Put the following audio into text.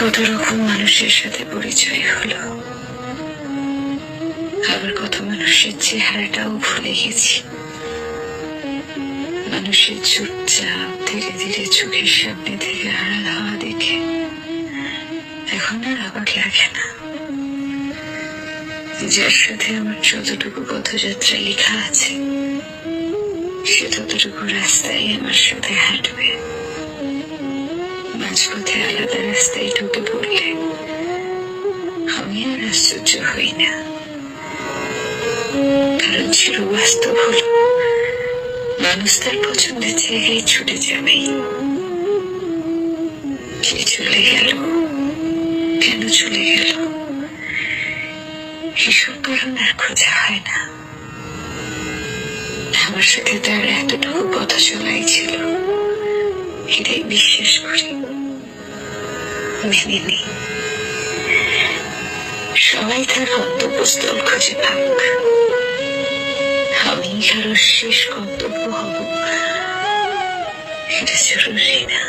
কত রকম মানুষের সাথে পরিচয় হলো, আবার কত মানুষের চেহারাটাও ভুলে গেছি। মানুষের চুপচাপ ধীরে ধীরে চোখের সামনে থেকে আড়াল হওয়া দেখে এখন আর অবাক লাগে না। যার সাথে আমার যতটুকু পথযাত্রা লেখা আছে, সে ততটুকু রাস্তায় আমার সাথে হাঁটবে। মাঝপথে আলাদা রাস্তায় ঢুকে পড়লে আমি আর আশ্চর্য হই না, কারণ চির বাস্তব হলো মানুষ তার পছন্দের জায়গায় ছুটে যাবেই। কে চলে গেল, কেন চলে গেল, এসব কারণ আর খোঁজা হয় না। আমার সাথে তার এতটুকু পথ চলাই ছিল, এটাই বিশ্বাস করি, মেনে নিই। সবাই তার গন্তব্যস্থল খুঁজে পাক, আমি কারো শেষ গন্তব্য হব এটা জরুরি না।